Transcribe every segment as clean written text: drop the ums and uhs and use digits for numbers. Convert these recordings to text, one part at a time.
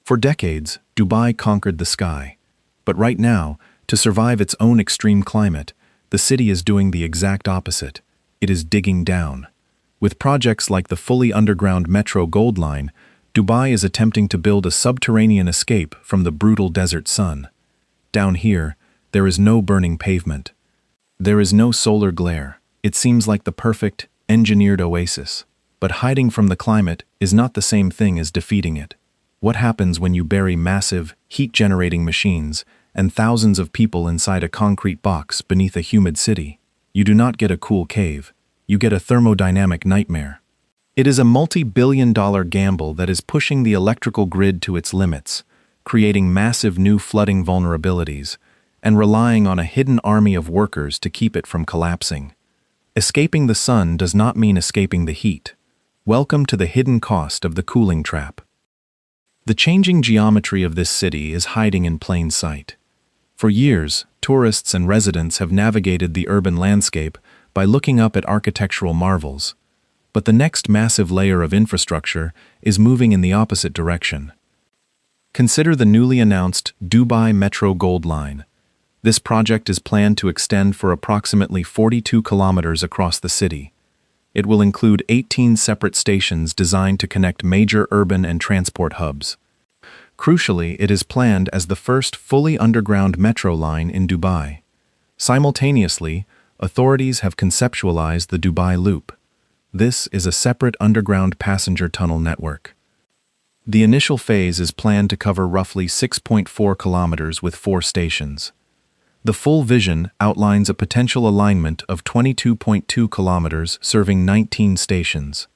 For decades, Dubai conquered the sky. But right now, to survive its own extreme climate, the city is doing the exact opposite. It is digging down. With projects like the fully underground Metro Gold Line, Dubai is attempting to build a subterranean escape from the brutal desert sun. Down here, there is no burning pavement. There is no solar glare. It seems like the perfect, engineered oasis. But hiding from the climate is not the same thing as defeating it. What happens when you bury massive, heat-generating machines and thousands of people inside a concrete box beneath a humid city? You do not get a cool cave. You get a thermodynamic nightmare. It is a multi-billion-dollar gamble that is pushing the electrical grid to its limits, creating massive new flooding vulnerabilities, and relying on a hidden army of workers to keep it from collapsing. Escaping the sun does not mean escaping the heat. Welcome to the hidden cost of the cooling trap. The changing geometry of this city is hiding in plain sight. For years, tourists and residents have navigated the urban landscape by looking up at architectural marvels. But the next massive layer of infrastructure is moving in the opposite direction. Consider the newly announced Dubai Metro Gold Line. This project is planned to extend for approximately 42 kilometers across the city. It will include 18 separate stations designed to connect major urban and transport hubs. Crucially, it is planned as the first fully underground metro line in Dubai. Simultaneously, authorities have conceptualized the Dubai Loop. This is a separate underground passenger tunnel network. The initial phase is planned to cover roughly 6.4 kilometers with 4 stations. The full vision outlines a potential alignment of 22.2 kilometers serving 19 stations.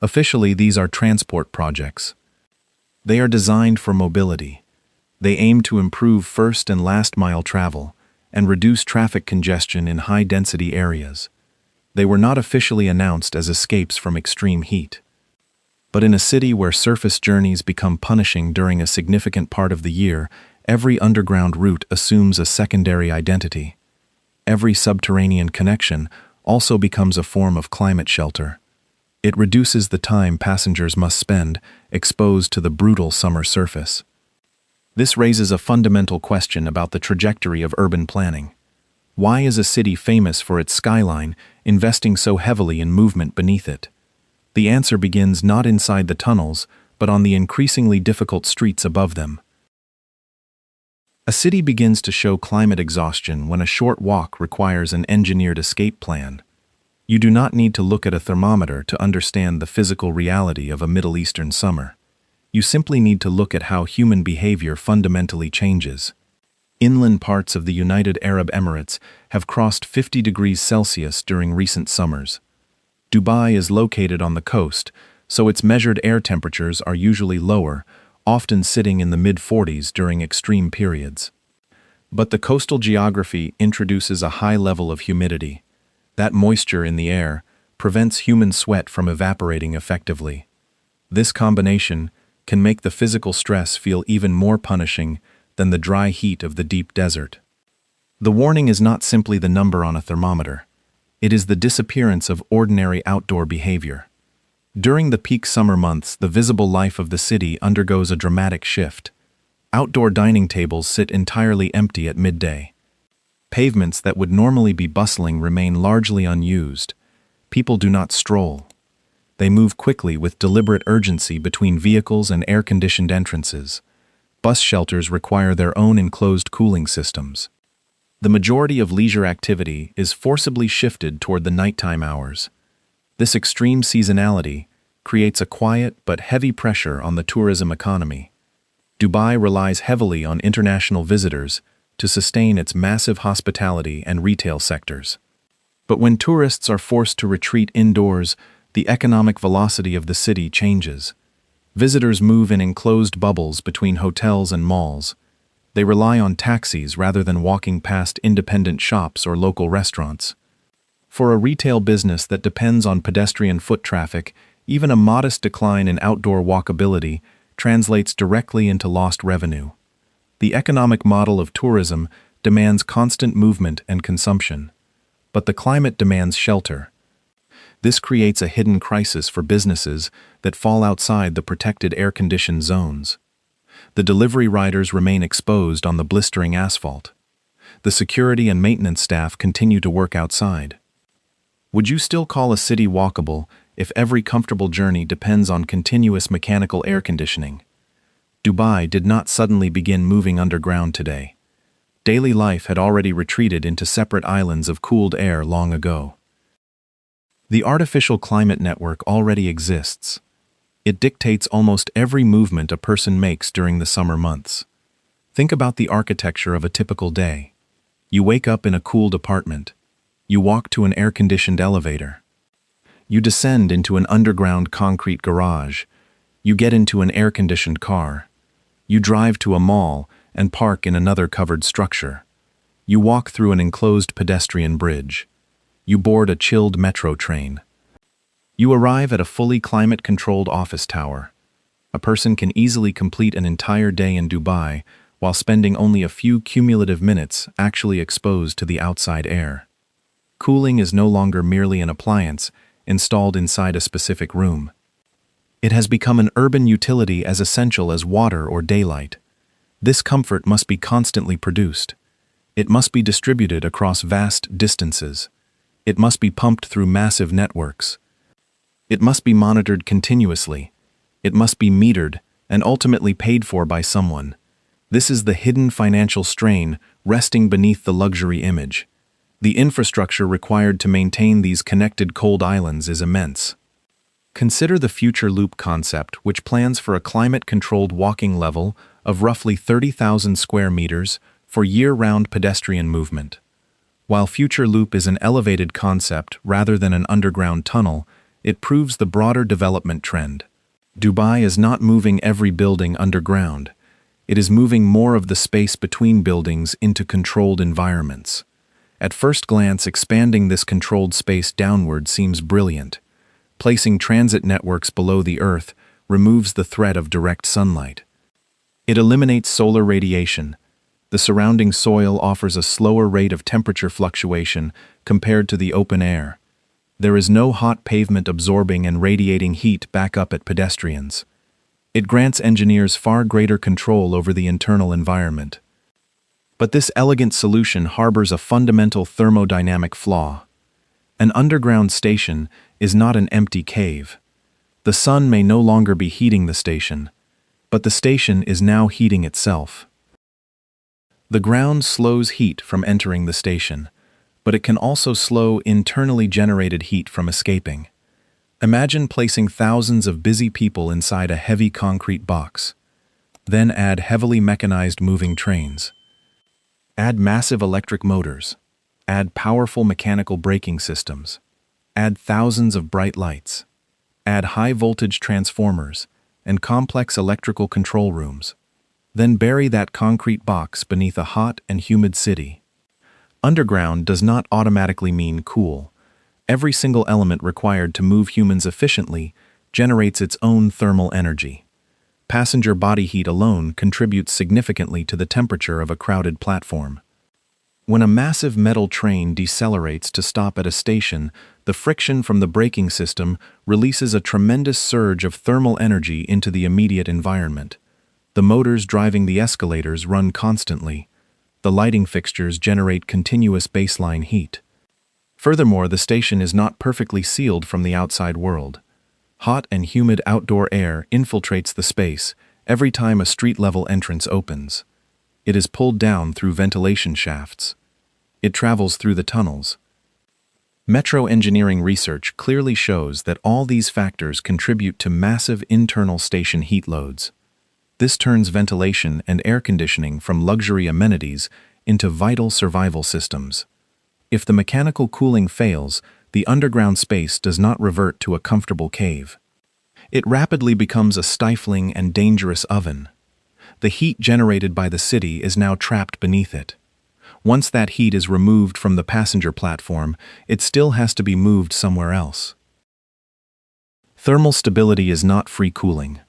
Officially, these are transport projects. They are designed for mobility. They aim to improve first and last mile travel and reduce traffic congestion in high-density areas. They were not officially announced as escapes from extreme heat. But in a city where surface journeys become punishing during a significant part of the year, every underground route assumes a secondary identity. Every subterranean connection also becomes a form of climate shelter. It reduces the time passengers must spend exposed to the brutal summer surface. This raises a fundamental question about the trajectory of urban planning. Why is a city famous for its skyline investing so heavily in movement beneath it? The answer begins not inside the tunnels, but on the increasingly difficult streets above them. A city begins to show climate exhaustion when a short walk requires an engineered escape plan. You do not need to look at a thermometer to understand the physical reality of a Middle Eastern summer. You simply need to look at how human behavior fundamentally changes. Inland parts of the United Arab Emirates have crossed 50 degrees Celsius during recent summers. Dubai is located on the coast, so its measured air temperatures are usually lower, often sitting in the mid-40s during extreme periods. But the coastal geography introduces a high level of humidity. That moisture in the air prevents human sweat from evaporating effectively. This combination can make the physical stress feel even more punishing than the dry heat of the deep desert. The warning is not simply the number on a thermometer. It is the disappearance of ordinary outdoor behavior. During the peak summer months, the visible life of the city undergoes a dramatic shift. Outdoor dining tables sit entirely empty at midday. Pavements that would normally be bustling remain largely unused. People do not stroll. They move quickly with deliberate urgency between vehicles and air-conditioned entrances. Bus shelters require their own enclosed cooling systems. The majority of leisure activity is forcibly shifted toward the nighttime hours. This extreme seasonality creates a quiet but heavy pressure on the tourism economy. Dubai relies heavily on international visitors to sustain its massive hospitality and retail sectors. But when tourists are forced to retreat indoors, the economic velocity of the city changes. Visitors move in enclosed bubbles between hotels and malls. They rely on taxis rather than walking past independent shops or local restaurants. For a retail business that depends on pedestrian foot traffic, even a modest decline in outdoor walkability translates directly into lost revenue. The economic model of tourism demands constant movement and consumption, but the climate demands shelter. This creates a hidden crisis for businesses that fall outside the protected air-conditioned zones. The delivery riders remain exposed on the blistering asphalt. The security and maintenance staff continue to work outside. Would you still call a city walkable if every comfortable journey depends on continuous mechanical air conditioning? Dubai did not suddenly begin moving underground today. Daily life had already retreated into separate islands of cooled air long ago. The artificial climate network already exists. It dictates almost every movement a person makes during the summer months. Think about the architecture of a typical day. You wake up in a cooled apartment. You walk to an air-conditioned elevator. You descend into an underground concrete garage. You get into an air-conditioned car. You drive to a mall and park in another covered structure. You walk through an enclosed pedestrian bridge. You board a chilled metro train. You arrive at a fully climate-controlled office tower. A person can easily complete an entire day in Dubai while spending only a few cumulative minutes actually exposed to the outside air. Cooling is no longer merely an appliance installed inside a specific room. It has become an urban utility as essential as water or daylight. This comfort must be constantly produced. It must be distributed across vast distances. It must be pumped through massive networks. It must be monitored continuously. It must be metered and ultimately paid for by someone. This is the hidden financial strain resting beneath the luxury image. The infrastructure required to maintain these connected cold islands is immense. Consider the future loop concept, which plans for a climate-controlled walking level of roughly 30,000 square meters for year-round pedestrian movement. While future loop is an elevated concept rather than an underground tunnel, it proves the broader development trend. Dubai is not moving every building underground. It is moving more of the space between buildings into controlled environments. At first glance, expanding this controlled space downward seems brilliant. Placing transit networks below the earth removes the threat of direct sunlight. It eliminates solar radiation. The surrounding soil offers a slower rate of temperature fluctuation compared to the open air. There is no hot pavement absorbing and radiating heat back up at pedestrians. It grants engineers far greater control over the internal environment. But this elegant solution harbors a fundamental thermodynamic flaw. An underground station is not an empty cave. The sun may no longer be heating the station, but the station is now heating itself. The ground slows heat from entering the station, but it can also slow internally generated heat from escaping. Imagine placing thousands of busy people inside a heavy concrete box. Then add heavily mechanized moving trains. Add massive electric motors. Add powerful mechanical braking systems. Add thousands of bright lights. Add high-voltage transformers and complex electrical control rooms. Then bury that concrete box beneath a hot and humid city. Underground does not automatically mean cool. Every single element required to move humans efficiently generates its own thermal energy. Passenger body heat alone contributes significantly to the temperature of a crowded platform. When a massive metal train decelerates to stop at a station, the friction from the braking system releases a tremendous surge of thermal energy into the immediate environment. The motors driving the escalators run constantly. The lighting fixtures generate continuous baseline heat. Furthermore, the station is not perfectly sealed from the outside world. Hot and humid outdoor air infiltrates the space every time a street-level entrance opens. It is pulled down through ventilation shafts. It travels through the tunnels. Metro engineering research clearly shows that all these factors contribute to massive internal station heat loads. This turns ventilation and air conditioning from luxury amenities into vital survival systems. If the mechanical cooling fails, the underground space does not revert to a comfortable cave. It rapidly becomes a stifling and dangerous oven. The heat generated by the city is now trapped beneath it. Once that heat is removed from the passenger platform, it still has to be moved somewhere else. Thermal stability is not free cooling.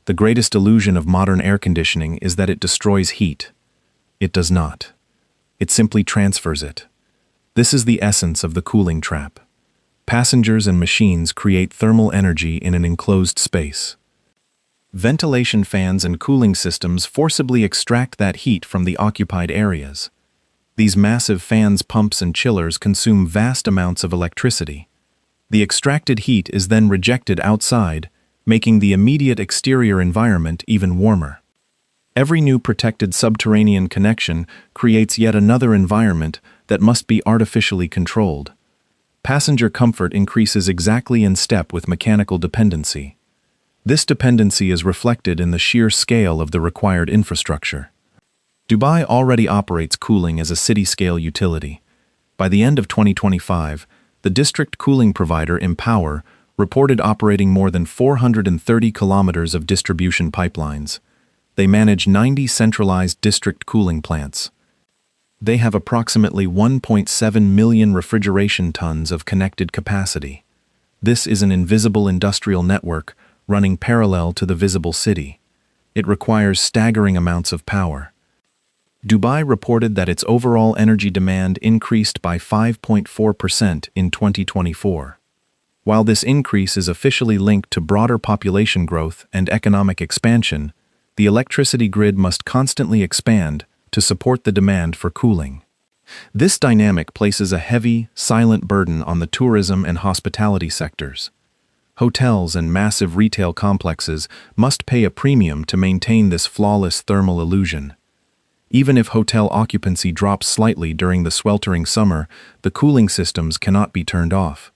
The greatest illusion of modern air conditioning is that it destroys heat. It does not. It simply transfers it. This is the essence of the cooling trap. Passengers and machines create thermal energy in an enclosed space. Ventilation fans and cooling systems forcibly extract that heat from the occupied areas. These massive fans, pumps, and chillers consume vast amounts of electricity. The extracted heat is then rejected outside, making the immediate exterior environment even warmer. Every new protected subterranean connection creates yet another environment that must be artificially controlled. Passenger comfort increases exactly in step with mechanical dependency. This dependency is reflected in the sheer scale of the required infrastructure. Dubai already operates cooling as a city-scale utility. By the end of 2025, the district cooling provider Empower reported operating more than 430 kilometers of distribution pipelines. They manage 90 centralized district cooling plants. They have approximately 1.7 million refrigeration tons of connected capacity. This is an invisible industrial network running parallel to the visible city. It requires staggering amounts of power. Dubai reported that its overall energy demand increased by 5.4% in 2024. While this increase is officially linked to broader population growth and economic expansion, the electricity grid must constantly expand to support the demand for cooling. This dynamic places a heavy, silent burden on the tourism and hospitality sectors. Hotels and massive retail complexes must pay a premium to maintain this flawless thermal illusion. Even if hotel occupancy drops slightly during the sweltering summer, the cooling systems cannot be turned off.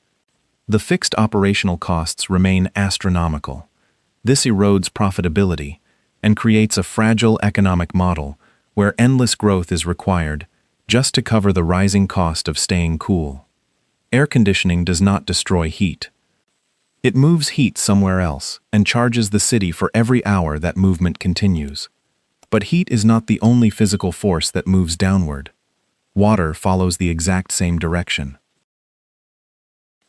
The fixed operational costs remain astronomical. This erodes profitability and creates a fragile economic model where endless growth is required just to cover the rising cost of staying cool. Air conditioning does not destroy heat. It moves heat somewhere else and charges the city for every hour that movement continues. But heat is not the only physical force that moves downward. Water follows the exact same direction.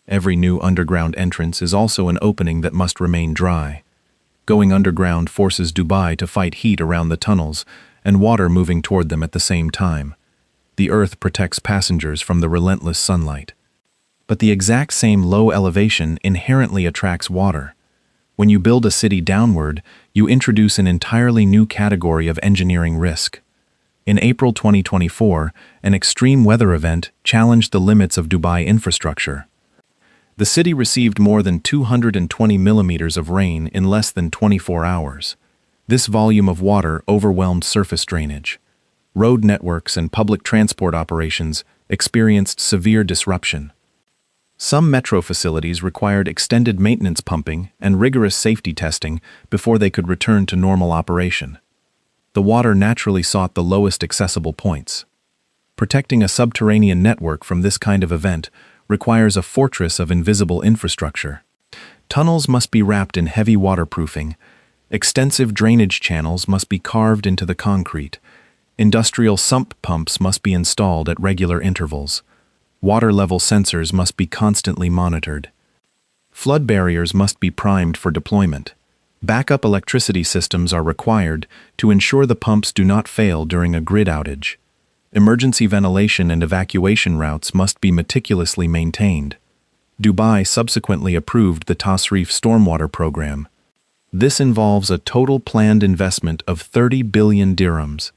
Every new underground entrance is also an opening that must remain dry. Going underground forces Dubai to fight heat around the tunnels and water moving toward them at the same time. The earth protects passengers from the relentless sunlight. But the exact same low elevation inherently attracts water. When you build a city downward, you introduce an entirely new category of engineering risk. In April 2024, an extreme weather event challenged the limits of Dubai infrastructure. The city received more than 220 millimeters of rain in less than 24 hours. This volume of water overwhelmed surface drainage. Road networks and public transport operations experienced severe disruption. Some metro facilities required extended maintenance pumping and rigorous safety testing before they could return to normal operation. The water naturally sought the lowest accessible points. Protecting a subterranean network from this kind of event requires a fortress of invisible infrastructure. Tunnels must be wrapped in heavy waterproofing. Extensive drainage channels must be carved into the concrete. Industrial sump pumps must be installed at regular intervals. Water level sensors must be constantly monitored. Flood barriers must be primed for deployment. Backup electricity systems are required to ensure the pumps do not fail during a grid outage. Emergency ventilation and evacuation routes must be meticulously maintained. Dubai subsequently approved the Tasrif stormwater program. This involves a total planned investment of 30 billion dirhams.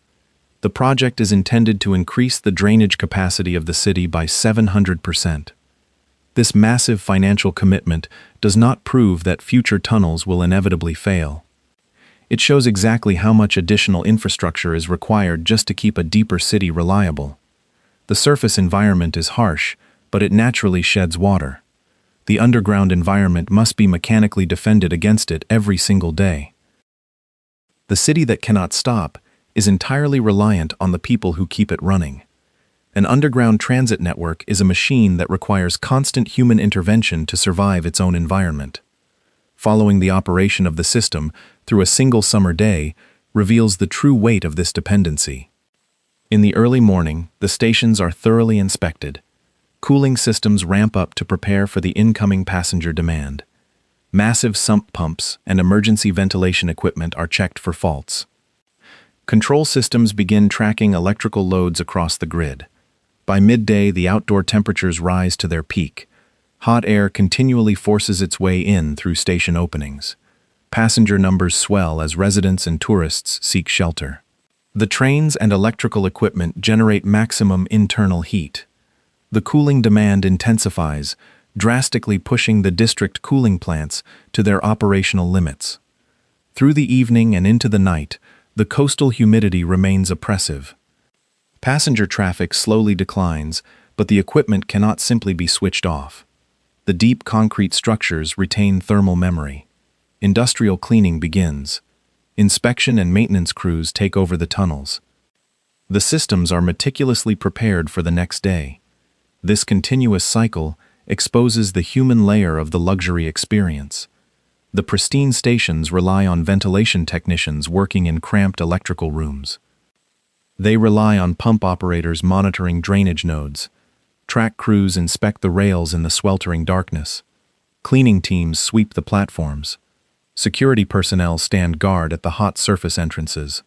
The project is intended to increase the drainage capacity of the city by 700%. This massive financial commitment does not prove that future tunnels will inevitably fail. It shows exactly how much additional infrastructure is required just to keep a deeper city reliable. The surface environment is harsh, but it naturally sheds water. The underground environment must be mechanically defended against it every single day. The city that cannot stop is entirely reliant on the people who keep it running. An underground transit network is a machine that requires constant human intervention to survive its own environment. Following the operation of the system through a single summer day reveals the true weight of this dependency. In the early morning, the stations are thoroughly inspected. Cooling systems ramp up to prepare for the incoming passenger demand. Massive sump pumps and emergency ventilation equipment are checked for faults. Control systems begin tracking electrical loads across the grid. By midday, the outdoor temperatures rise to their peak. Hot air continually forces its way in through station openings. passenger numbers swell as residents and tourists seek shelter. The trains and electrical equipment generate maximum internal heat. The cooling demand intensifies, drastically pushing the district cooling plants to their operational limits. Through the evening and into the night, the coastal humidity remains oppressive. Passenger traffic slowly declines, but the equipment cannot simply be switched off. The deep concrete structures retain thermal memory. Industrial cleaning begins. Inspection and maintenance crews take over the tunnels. The systems are meticulously prepared for the next day. This continuous cycle exposes the human layer of the luxury experience. The pristine stations rely on ventilation technicians working in cramped electrical rooms. They rely on pump operators monitoring drainage nodes. Track crews inspect the rails in the sweltering darkness. Cleaning teams sweep the platforms. Security personnel stand guard at the hot surface entrances.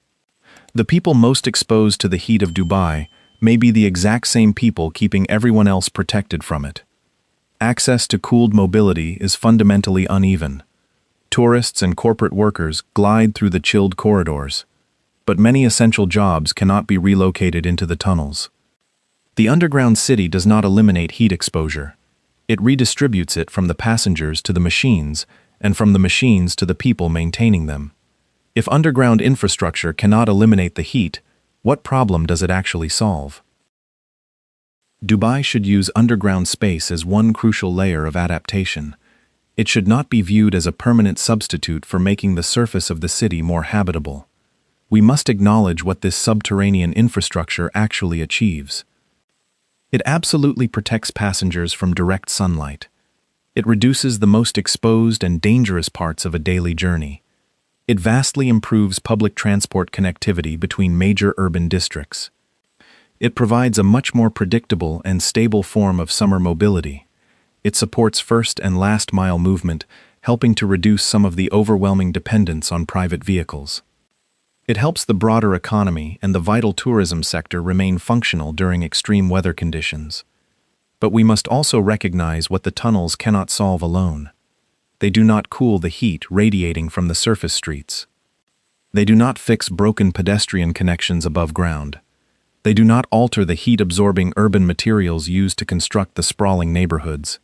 The people most exposed to the heat of Dubai may be the exact same people keeping everyone else protected from it. Access to cooled mobility is fundamentally uneven. Tourists and corporate workers glide through the chilled corridors, but many essential jobs cannot be relocated into the tunnels. The underground city does not eliminate heat exposure. It redistributes it from the passengers to the machines, and from the machines to the people maintaining them. If underground infrastructure cannot eliminate the heat, what problem does it actually solve? Dubai should use underground space as one crucial layer of adaptation. It should not be viewed as a permanent substitute for making the surface of the city more habitable. We must acknowledge what this subterranean infrastructure actually achieves. It absolutely protects passengers from direct sunlight. It reduces the most exposed and dangerous parts of a daily journey. It vastly improves public transport connectivity between major urban districts. It provides a much more predictable and stable form of summer mobility. It supports first and last mile movement, helping to reduce some of the overwhelming dependence on private vehicles. It helps the broader economy and the vital tourism sector remain functional during extreme weather conditions. But we must also recognize what the tunnels cannot solve alone. They do not cool the heat radiating from the surface streets. They do not fix broken pedestrian connections above ground. They do not alter the heat-absorbing urban materials used to construct the sprawling neighborhoods.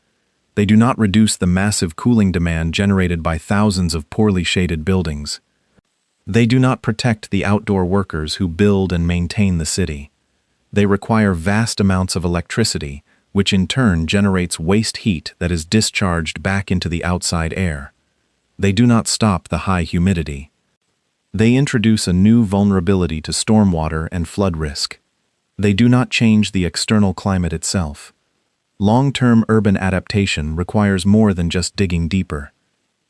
They do not reduce the massive cooling demand generated by thousands of poorly shaded buildings. They do not protect the outdoor workers who build and maintain the city. They require vast amounts of electricity, which in turn generates waste heat that is discharged back into the outside air. They do not stop the high humidity. They introduce a new vulnerability to stormwater and flood risk. They do not change the external climate itself. Long-term urban adaptation requires more than just digging deeper.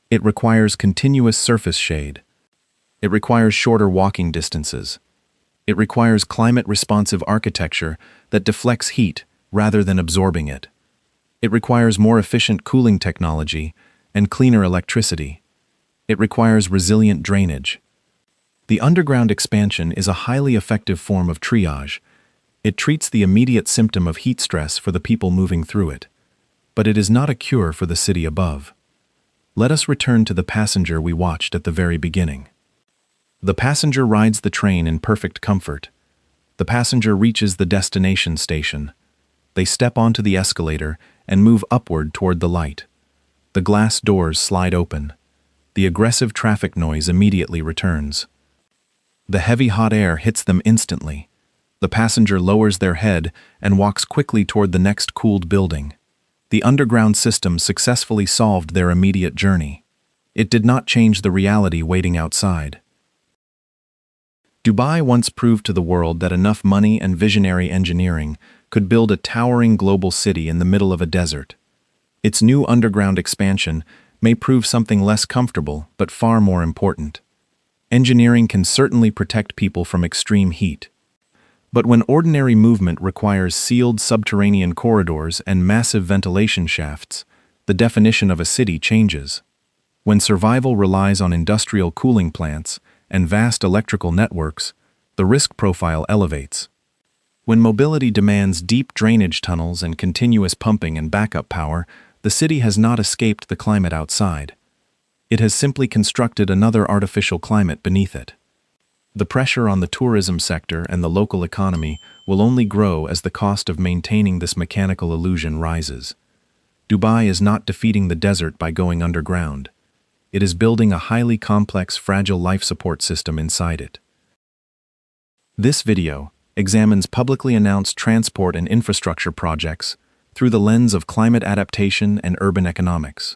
It requires continuous surface shade. It requires shorter walking distances. It requires climate-responsive architecture that deflects heat rather than absorbing it. It requires more efficient cooling technology and cleaner electricity. It requires resilient drainage. The underground expansion is a highly effective form of triage. It treats the immediate symptom of heat stress for the people moving through it. But it is not a cure for the city above. Let us return to the passenger we watched at the very beginning. The passenger rides the train in perfect comfort. The passenger reaches the destination station. They step onto the escalator and move upward toward the light. The glass doors slide open. The aggressive traffic noise immediately returns. The heavy hot air hits them instantly. The passenger lowers their head and walks quickly toward the next cooled building. The underground system successfully solved their immediate journey. It did not change the reality waiting outside. Dubai once proved to the world that enough money and visionary engineering could build a towering global city in the middle of a desert. Its new underground expansion may prove something less comfortable, but far more important. Engineering can certainly protect people from extreme heat. But when ordinary movement requires sealed subterranean corridors and massive ventilation shafts, the definition of a city changes. When survival relies on industrial cooling plants and vast electrical networks, the risk profile elevates. When mobility demands deep drainage tunnels and continuous pumping and backup power, the city has not escaped the climate outside. It has simply constructed another artificial climate beneath it. The pressure on the tourism sector and the local economy will only grow as the cost of maintaining this mechanical illusion rises. Dubai is not defeating the desert by going underground. It is building a highly complex, fragile life support system inside it. This video examines publicly announced transport and infrastructure projects through the lens of climate adaptation and urban economics.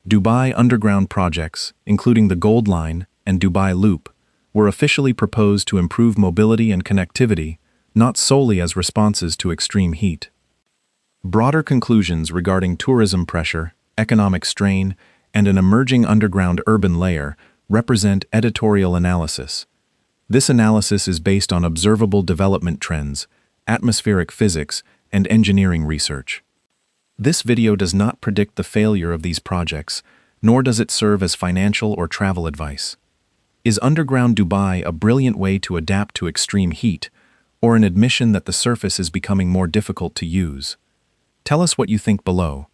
Dubai underground projects, including the Gold Line and Dubai Loop, were officially proposed to improve mobility and connectivity, not solely as responses to extreme heat. Broader conclusions regarding tourism pressure, economic strain, and an emerging underground urban layer represent editorial analysis. This analysis is based on observable development trends, atmospheric physics, and engineering research. This video does not predict the failure of these projects, nor does it serve as financial or travel advice. Is underground Dubai a brilliant way to adapt to extreme heat, or an admission that the surface is becoming more difficult to use? Tell us what you think below.